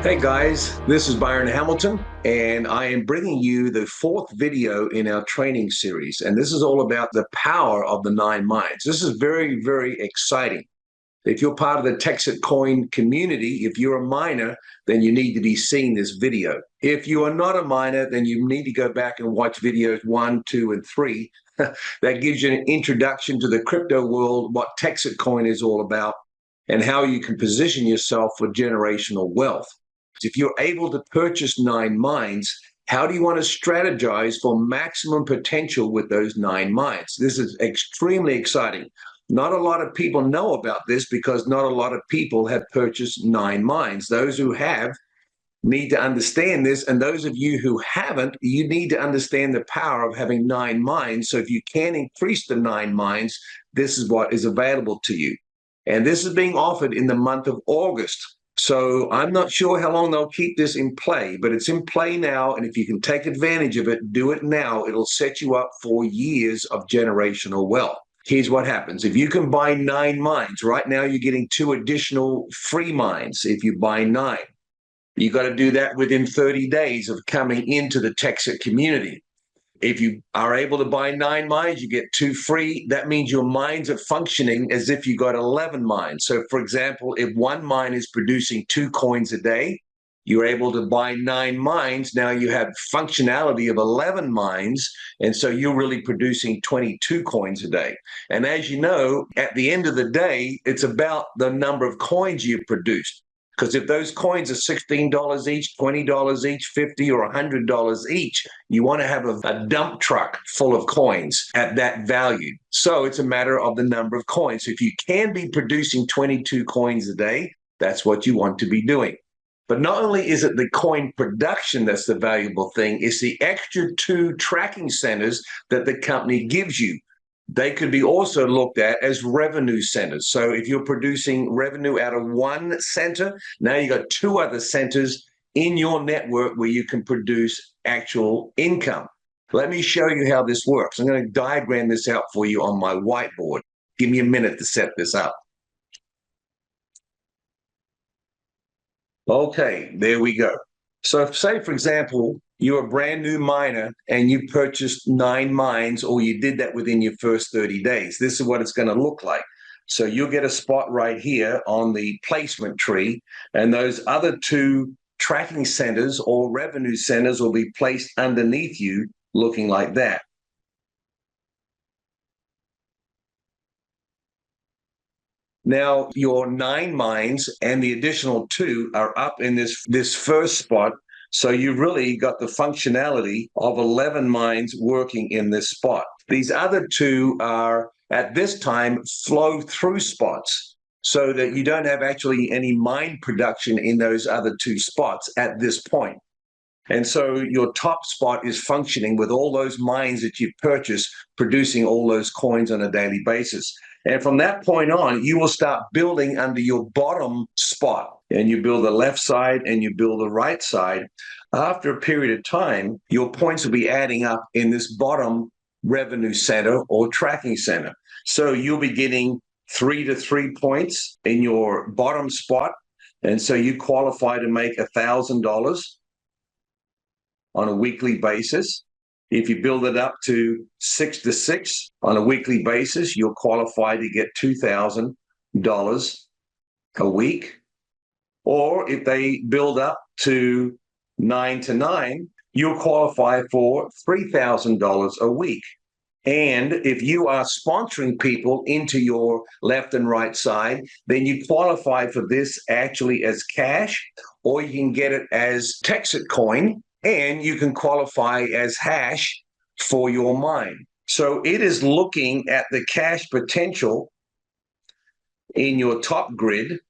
Hey guys, this is Byron Hamilton, and I am bringing you the fourth video in our training series. And this is all about the power of the 9 mines. This is very, very exciting. If you're part of the Texit Coin community, if you're a miner, then you need to be seeing this video. If you are not a miner, then you need to go back and watch videos 1, 2, and 3. That gives you an introduction to the crypto world, what Texit Coin is all about, and how you can position yourself for generational wealth. If you're able to purchase 9 mines, how do you want to strategize for maximum potential with those 9 mines? This is extremely exciting. Not a lot of people know about this because not a lot of people have purchased 9 mines. Those who have need to understand this, and those of you who haven't, you need to understand the power of having 9 mines. So if you can increase the 9 mines, this is what is available to you. And this is being offered in the month of August. So I'm not sure how long they'll keep this in play, but it's in play now. And if you can take advantage of it, do it now. It'll set you up for years of generational wealth. Here's what happens. If you can buy 9 mines, right now you're getting 2 additional free mines if you buy 9. You got to do that within 30 days of coming into the Texit community. If you are able to buy 9 mines, you get 2 free. That means your mines are functioning as if you got 11 mines. So, for example, if 1 mine is producing 2 coins a day, you're able to buy 9 mines. Now you have functionality of 11 mines. And so you're really producing 22 coins a day. And as you know, at the end of the day, it's about the number of coins you've produced. Because if those coins are $16 each, $20 each, $50 or $100 each, you want to have a dump truck full of coins at that value. So it's a matter of the number of coins. So if you can be producing 22 coins a day, that's what you want to be doing. But not only is it the coin production that's the valuable thing, it's the extra 2 tracking centers that the company gives you. They could be also looked at as revenue centers. So if you're producing revenue out of 1 center, now you got 2 other centers in your network where you can produce actual income. Let me show you how this works. I'm going to diagram this out for you on my whiteboard. Give me a minute to set this up. Okay, there we go. So if, say, for example, you're a brand new miner and you purchased 9 mines, or you did that within your first 30 days. This is what it's going to look like. So you'll get a spot right here on the placement tree, and those other 2 tracking centers or revenue centers will be placed underneath you, looking like that. Now, your 9 mines and the additional 2 are up in this first spot. So you've really got the functionality of 11 mines working in this spot. These other 2 are, at this time, flow-through spots, so that you don't have actually any mine production in those other 2 spots at this point. And so your top spot is functioning with all those mines that you've purchased, producing all those coins on a daily basis. And from that point on, you will start building under your bottom spot. And you build the left side and you build the right side. After a period of time, your points will be adding up in this bottom revenue center or tracking center. So you'll be getting 3 to 3 points in your bottom spot. And so you qualify to make $1,000 on a weekly basis. If you build it up to 6 to 6 on a weekly basis, you'll qualify to get $2,000 a week. Or if they build up to 9 to 9, you'll qualify for $3,000 a week. And if you are sponsoring people into your left and right side, then you qualify for this actually as cash, or you can get it as Texit Coin, and you can qualify as hash for your mine. So it is looking at the cash potential in your top grid,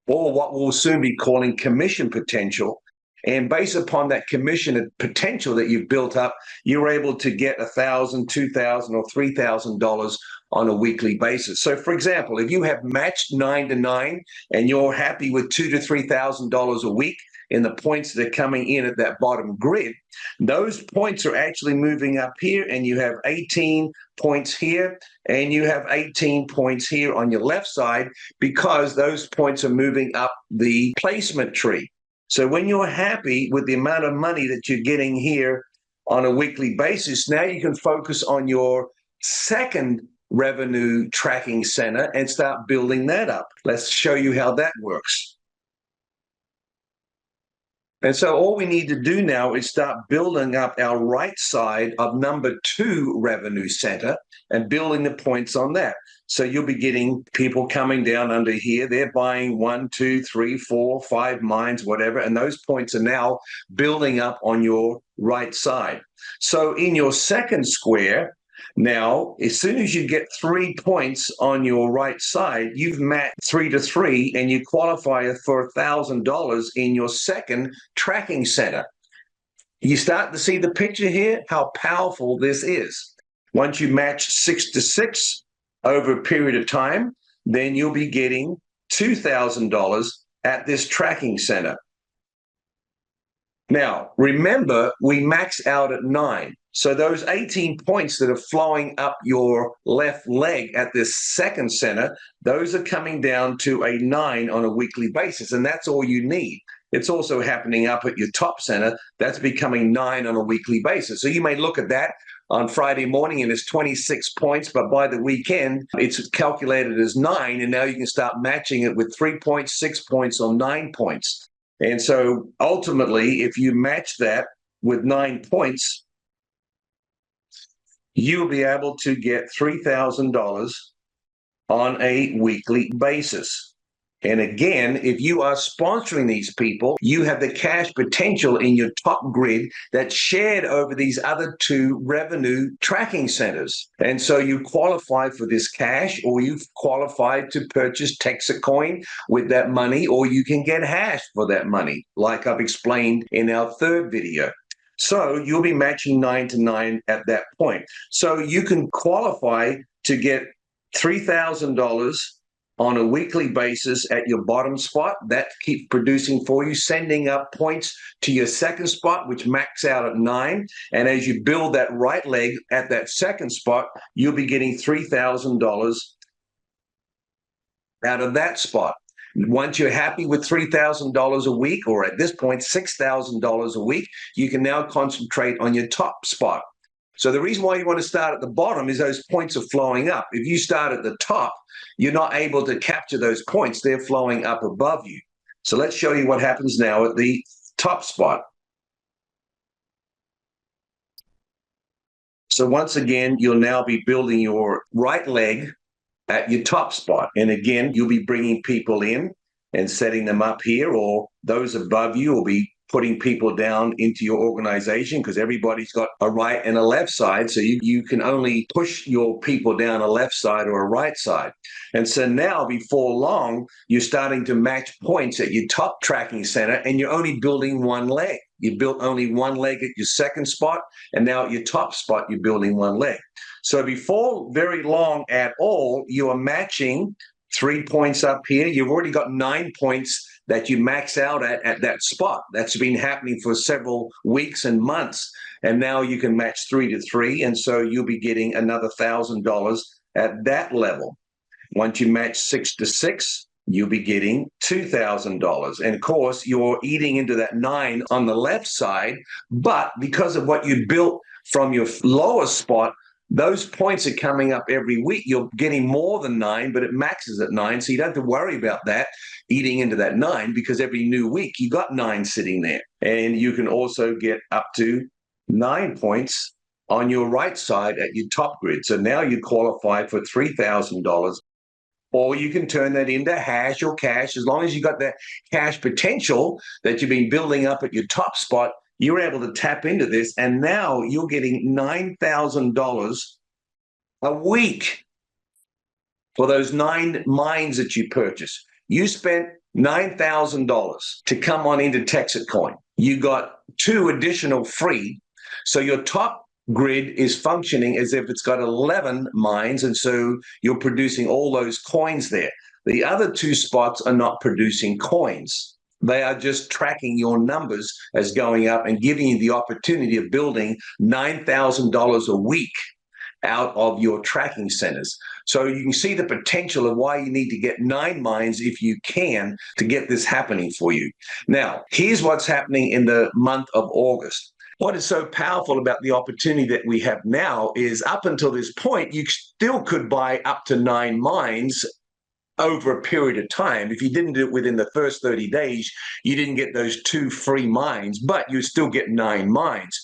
or what we'll soon be calling commission potential. And based upon that commission potential that you've built up, you're able to get $1,000, $2,000, or $3,000 on a weekly basis. So, for example, if you have matched 9 to 9 and you're happy with $2,000 to $3,000 a week, in the points that are coming in at that bottom grid, those points are actually moving up here, and you have 18 points here, and you have 18 points here on your left side, because those points are moving up the placement tree. So when you're happy with the amount of money that you're getting here on a weekly basis, now you can focus on your second revenue tracking center and start building that up. Let's show you how that works. And so all we need to do now is start building up our right side of number 2 revenue center and building the points on that. So you'll be getting people coming down under here. They're buying 1, 2, 3, 4, 5 mines, whatever. And those points are now building up on your right side. So in your second square, now, as soon as you get 3 points on your right side, you've matched 3 to 3, and you qualify for $1,000 in your second tracking center. You start to see the picture here, how powerful this is. Once you match 6 to 6 over a period of time, then you'll be getting $2,000 at this tracking center. Now, remember, we max out at 9. So those 18 points that are flowing up your left leg at this second center, those are coming down to a 9 on a weekly basis, and that's all you need. It's also happening up at your top center. That's becoming 9 on a weekly basis. So you may look at that on Friday morning and it's 26 points, but by the weekend, it's calculated as 9, and now you can start matching it with 3 points, 6 points, or 9 points. And so ultimately, if you match that with 9 points, you'll be able to get $3,000 on a weekly basis. And again, if you are sponsoring these people, you have the cash potential in your top grid that's shared over these other 2 revenue tracking centers. And so you qualify for this cash, or you've qualified to purchase Texit Coin with that money, or you can get hash for that money, like I've explained in our third video. So you'll be matching 9 to 9 at that point. So you can qualify to get $3,000 on a weekly basis at your bottom spot. That keeps producing for you, sending up points to your second spot, which max out at 9. And as you build that right leg at that second spot, you'll be getting $3,000 out of that spot. Once you're happy with $3,000 a week, or at this point, $6,000 a week, you can now concentrate on your top spot. So the reason why you want to start at the bottom is those points are flowing up. If you start at the top, you're not able to capture those points. They're flowing up above you. So let's show you what happens now at the top spot. So once again, you'll now be building your right leg at your top spot. And again, you'll be bringing people in and setting them up here, or those above you will be putting people down into your organization, because everybody's got a right and a left side. So you can only push your people down a left side or a right side. And so now, before long, you're starting to match points at your top tracking center, and you're only building one leg. You built only one leg at your second spot, and now at your top spot, you're building one leg. So before very long at all, you are matching 3 points up here. You've already got 9 points that you max out at that spot. That's been happening for several weeks and months. And now you can match 3 to 3. And so you'll be getting another $1,000 at that level. Once you match 6 to 6, you'll be getting $2,000. And of course, you're eating into that 9 on the left side. But because of what you built from your lower spot, those points are coming up every week. You're getting more than 9, but it maxes at 9. So you don't have to worry about that eating into that 9, because every new week you got 9 sitting there. And you can also get up to 9 points on your right side at your top grid. So now you qualify for $3,000, or you can turn that into hash or cash. As long as you got that cash potential that you've been building up at your top spot, you're able to tap into this, and now you're getting $9,000 a week for those 9 mines that you purchased. You spent $9,000 to come on into Texit Coin. You got 2 additional free. So your top grid is functioning as if it's got 11 mines, and so you're producing all those coins there. The other 2 spots are not producing coins. They are just tracking your numbers as going up and giving you the opportunity of building $9,000 a week out of your tracking centers. So you can see the potential of why you need to get 9 mines if you can to get this happening for you. Now, here's what's happening in the month of August. What is so powerful about the opportunity that we have now is up until this point, you still could buy up to 9 mines over a period of time. If you didn't do it within the first 30 days, you didn't get those 2 free mines, but you still get 9 mines.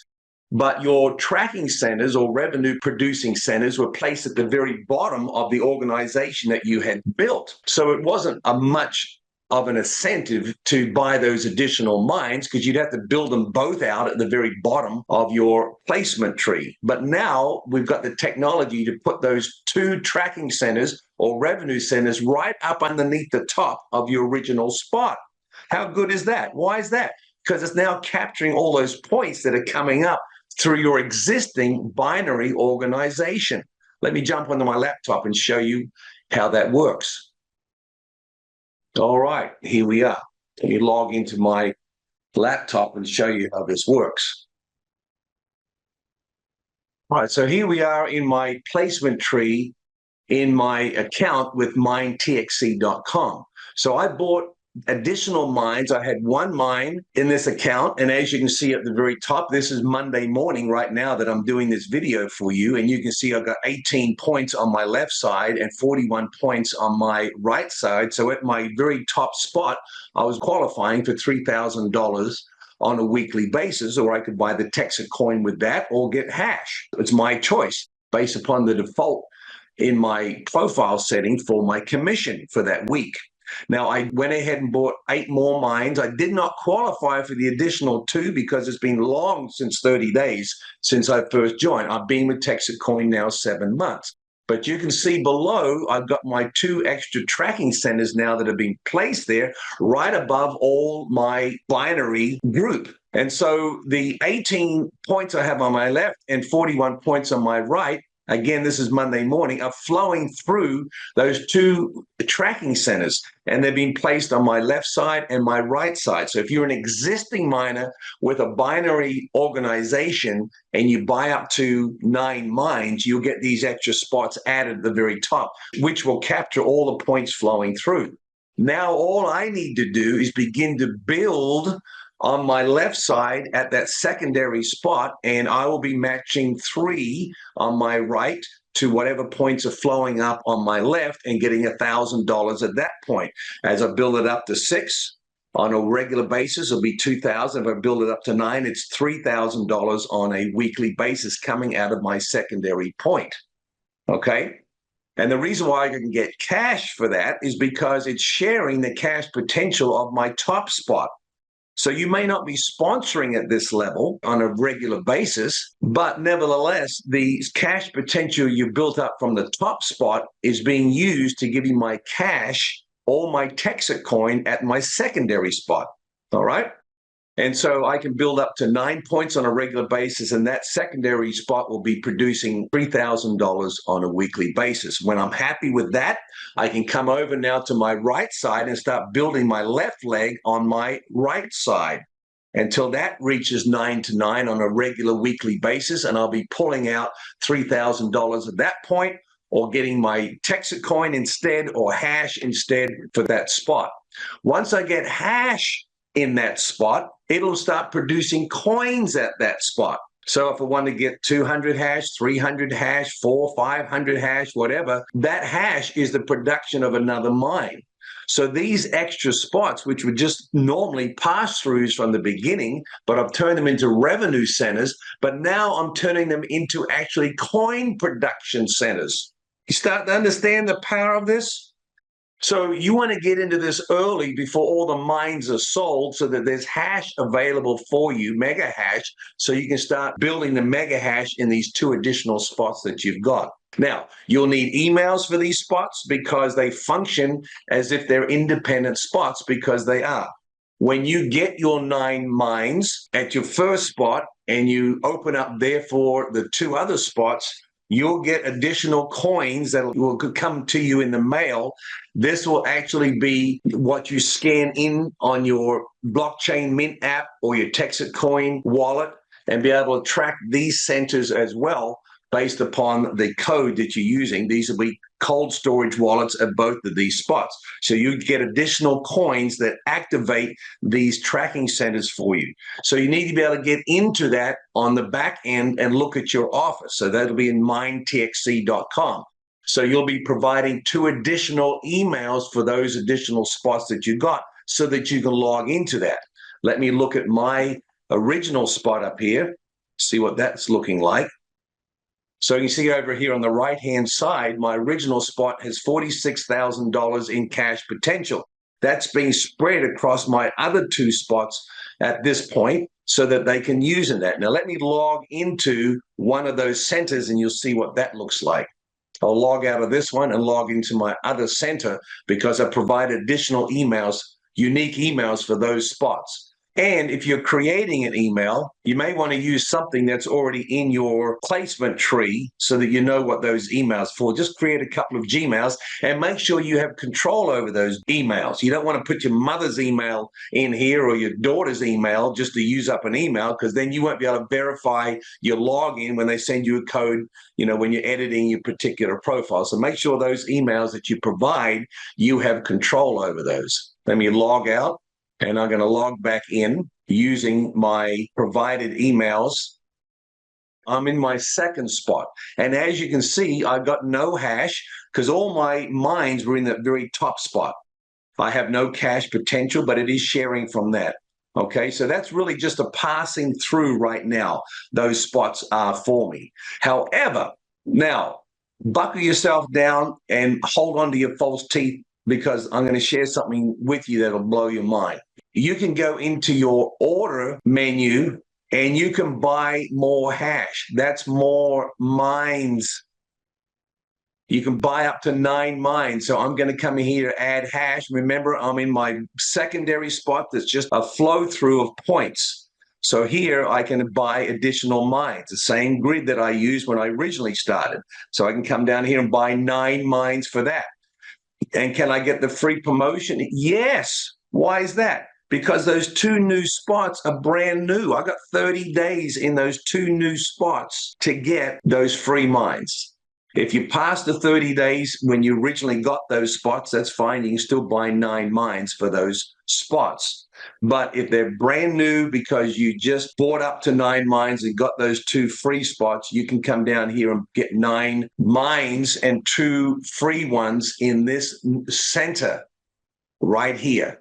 But your tracking centers or revenue producing centers were placed at the very bottom of the organization that you had built. So it wasn't a much of an incentive to buy those additional mines because you'd have to build them both out at the very bottom of your placement tree. But now we've got the technology to put those 2 tracking centers or revenue centers right up underneath the top of your original spot. How good is that? Why is that? Because it's now capturing all those points that are coming up through your existing binary organization. Let me jump onto my laptop and show you how that works. All right, here we are. Let me log into my laptop and show you how this works. All right, so here we are in my placement tree in my account with minetxc.com. So I bought additional mines. I had 1 mine in this account, and as you can see at the very top, this is Monday morning right now that I'm doing this video for you, and you can see I've got 18 points on my left side and 41 points on my right side. So at my very top spot, I was qualifying for $3,000 on a weekly basis, or I could buy the Texit coin with that or get hash. It's my choice based upon the default in my profile setting for my commission for that week. Now, I went ahead and bought 8 more mines. I did not qualify for the additional 2 because it's been long since 30 days since I first joined. I've been with Texit Coin now 7 months. But you can see below, I've got my 2 extra tracking centers now that have been placed there right above all my binary group. And so the 18 points I have on my left and 41 points on my right, again, this is Monday morning, are flowing through those 2 tracking centers, and they're being placed on my left side and my right side. So if you're an existing miner with a binary organization and you buy up to 9 mines, you'll get these extra spots added at the very top, which will capture all the points flowing through. Now, all I need to do is begin to build on my left side at that secondary spot, and I will be matching 3 on my right to whatever points are flowing up on my left and getting $1,000 at that point. As I build it up to 6 on a regular basis, it'll be $2,000. If I build it up to 9, it's $3,000 on a weekly basis coming out of my secondary point. Okay? And the reason why I can get cash for that is because it's sharing the cash potential of my top spot. So you may not be sponsoring at this level on a regular basis, but nevertheless, the cash potential you built up from the top spot is being used to give you my cash or my Texit coin at my secondary spot. All right. And so I can build up to 9 points on a regular basis, and that secondary spot will be producing $3,000 on a weekly basis. When I'm happy with that, I can come over now to my right side and start building my left leg on my right side until that reaches 9 to 9 on a regular weekly basis, and I'll be pulling out $3,000 at that point, or getting my Texit coin instead or hash instead for that spot. Once I get hash in that spot, it'll start producing coins at that spot. So if I want to get 200 hash, 300 hash, 400, 500 hash, whatever, that hash is the production of another mine. So these extra spots, which were just normally pass-throughs from the beginning, but I've turned them into revenue centers, but now I'm turning them into actually coin production centers. You start to understand the power of this? So you want to get into this early before all the mines are sold so that there's hash available for you, Megahash, so you can start building the Megahash in these 2 additional spots that you've got. Now, you'll need emails for these spots because they function as if they're independent spots, because they are. When you get your 9 mines at your first spot and you open up therefore the 2 other spots, you'll get additional coins that will come to you in the mail. This will actually be what you scan in on your blockchain mint app or your Texit Coin wallet and be able to track these centers as well based upon the code that you're using. These will be cold storage wallets at both of these spots. So you get additional coins that activate these tracking centers for you. So you need to be able to get into that on the back end and look at your office. So that'll be in mindtxc.com. So you'll be providing 2 additional emails for those additional spots that you got so that you can log into that. Let me look at my original spot up here, see what that's looking like. So you can see over here on the right-hand side, my original spot has $46,000 in cash potential. That's being spread across my other 2 spots at this point so that they can use in that. Now, let me log into one of those centers and you'll see what that looks like. I'll log out of this one and log into my other center because I provide additional emails, unique emails for those spots. And if you're creating an email, you may want to use something that's already in your placement tree so that you know what those emails for. Just create a couple of Gmails and make sure you have control over those emails. You don't want to put your mother's email in here or your daughter's email just to use up an email, because then you won't be able to verify your login when they send you a code, when you're editing your particular profile. So make sure those emails that you provide, you have control over those. Let me log out. And I'm going to log back in using my provided emails. I'm in my second spot. And as you can see, I've got no hash because all my mines were in the very top spot. I have no cash potential, but it is sharing from that. Okay, so that's really just a passing through right now. Those spots are for me. However, now, buckle yourself down and hold on to your false teeth, because I'm going to share something with you that'll blow your mind. You can go into your order menu and you can buy more hash. That's more mines. You can buy up to 9 mines. So I'm going to come in here to add hash. Remember, I'm in my secondary spot that's just a flow through of points. So here I can buy additional mines, the same grid that I used when I originally started. So I can come down here and buy 9 mines for that. And can I get the free promotion? Yes. Why is that? Because those 2 new spots are brand new. I got 30 days in those 2 new spots to get those free mines. If you pass the 30 days when you originally got those spots, that's fine. You can still buy 9 mines for those spots. But if they're brand new because you just bought up to 9 mines and got those 2 free spots, you can come down here and get 9 mines and 2 free ones in this center right here.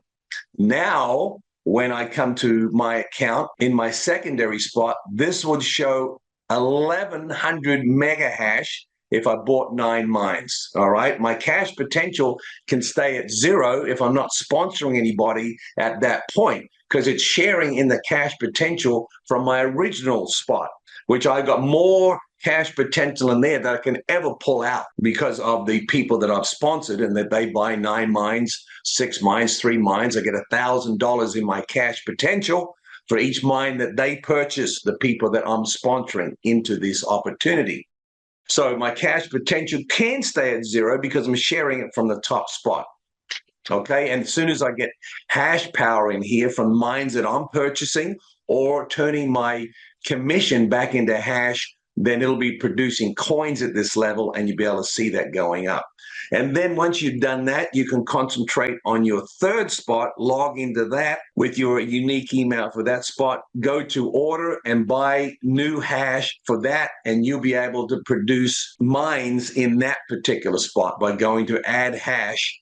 Now, when I come to my account in my secondary spot, this would show 1,100 megahash if I bought 9 mines. All right. My cash potential can stay at 0 if I'm not sponsoring anybody at that point, because it's sharing in the cash potential from my original spot, which I got more cash potential in there that I can ever pull out because of the people that I've sponsored, and that they buy 9 mines, 6 mines, 3 mines. I get $1,000 in my cash potential for each mine that they purchase, the people that I'm sponsoring into this opportunity. So my cash potential can stay at 0 because I'm sharing it from the top spot. Okay, and as soon as I get hash power in here from mines that I'm purchasing or turning my commission back into hash, then it'll be producing coins at this level, and you'll be able to see that going up. And then once you've done that, you can concentrate on your third spot, log into that with your unique email for that spot, go to order and buy new hash for that, and you'll be able to produce mines in that particular spot by going to add hash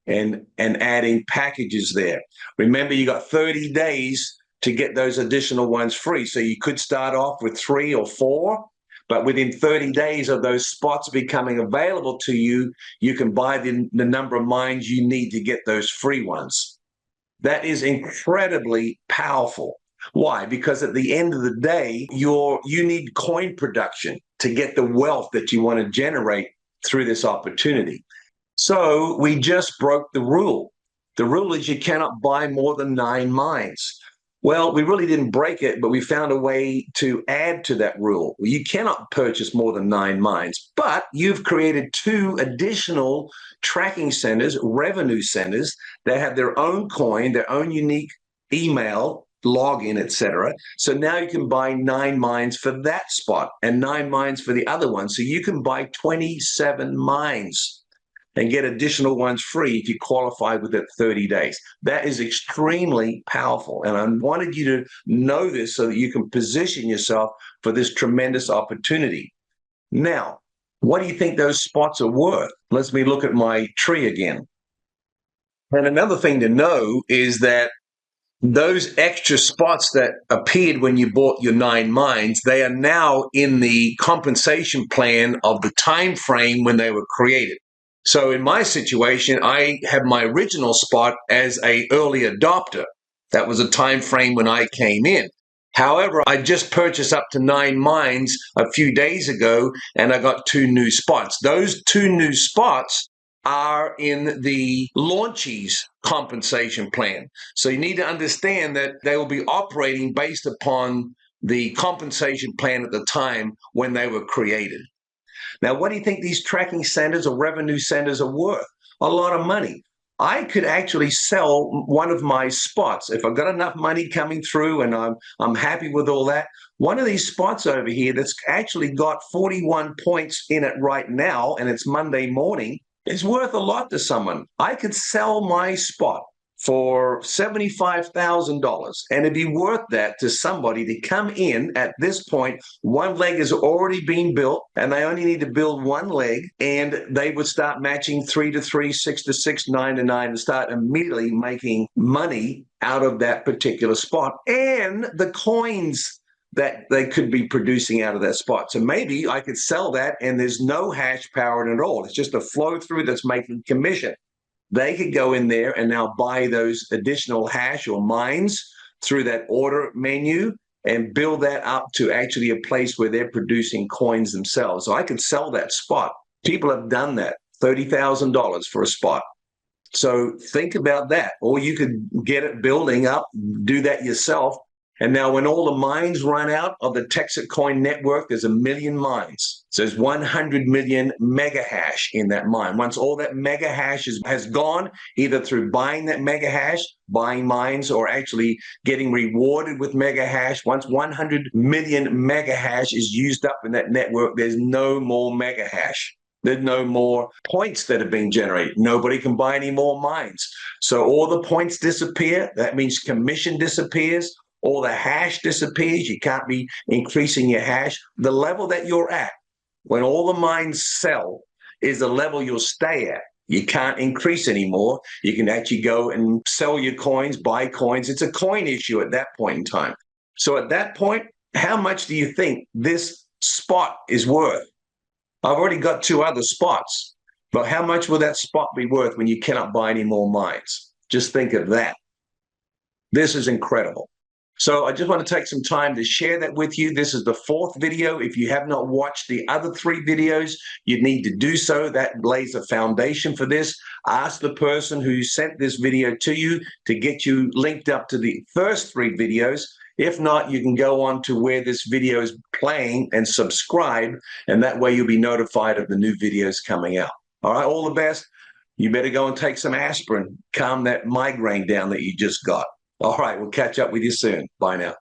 and adding packages there. Remember, you got 30 days to get those additional ones free. So you could start off with 3 or 4, but within 30 days of those spots becoming available to you, you can buy the number of mines you need to get those free ones. That is incredibly powerful. Why? Because at the end of the day, you need coin production to get the wealth that you want to generate through this opportunity. So we just broke the rule. The rule is you cannot buy more than 9 mines. Well, we really didn't break it, but we found a way to add to that rule. You cannot purchase more than 9 mines, but you've created 2 additional tracking centers, revenue centers that have their own coin, their own unique email, login, etc. So now you can buy 9 mines for that spot and 9 mines for the other one. So you can buy 27 mines and get additional ones free if you qualify within 30 days. That is extremely powerful. And I wanted you to know this so that you can position yourself for this tremendous opportunity. Now, what do you think those spots are worth? Let me look at my tree again. And another thing to know is that those extra spots that appeared when you bought your 9 mines, they are now in the compensation plan of the time frame when they were created. So in my situation, I have my original spot as an early adopter. That was a time frame when I came in. However, I just purchased up to 9 mines a few days ago, and I got 2 new spots. Those 2 new spots are in the launchies compensation plan. So you need to understand that they will be operating based upon the compensation plan at the time when they were created. Now, what do you think these tracking centers or revenue centers are worth? A lot of money. I could actually sell one of my spots if I've got enough money coming through and I'm happy with all that. One of these spots over here that's actually got 41 points in it right now, and it's Monday morning, is worth a lot to someone. I could sell my spot for $75,000, and it'd be worth that to somebody to come in at this point. One leg is already being built, and they only need to build one leg, and they would start matching 3 to 3, 6 to 6, 9 to 9, and start immediately making money out of that particular spot and the coins that they could be producing out of that spot. So maybe I could sell that, and there's no hash power in it at all. It's just a flow through that's making commission. They could go in there and now buy those additional hash or mines through that order menu and build that up to actually a place where they're producing coins themselves. So I could sell that spot. People have done that, $30,000 for a spot. So think about that. Or you could get it building up, do that yourself. And now when all the mines run out of the Texit Coin network, there's 1 million mines. So there's 100 million megahash in that mine. Once all that megahash has gone, either through buying that megahash, buying mines, or actually getting rewarded with megahash, once 100 million megahash is used up in that network, there's no more megahash. There's no more points that are being generated. Nobody can buy any more mines. So all the points disappear. That means commission disappears. All the hash disappears. You can't be increasing your hash. The level that you're at, when all the mines sell, is the level you'll stay at. You can't increase anymore. You can actually go and sell your coins, buy coins. It's a coin issue at that point in time. So at that point, how much do you think this spot is worth? I've already got 2 other spots, but how much will that spot be worth when you cannot buy any more mines? Just think of that. This is incredible. So I just want to take some time to share that with you. This is the 4th video. If you have not watched the other 3 videos, you need to do so. That lays a foundation for this. Ask the person who sent this video to you to get you linked up to the first 3 videos. If not, you can go on to where this video is playing and subscribe, and that way you'll be notified of the new videos coming out. All right, all the best. You better go and take some aspirin, calm that migraine down that you just got. All right, we'll catch up with you soon. Bye now.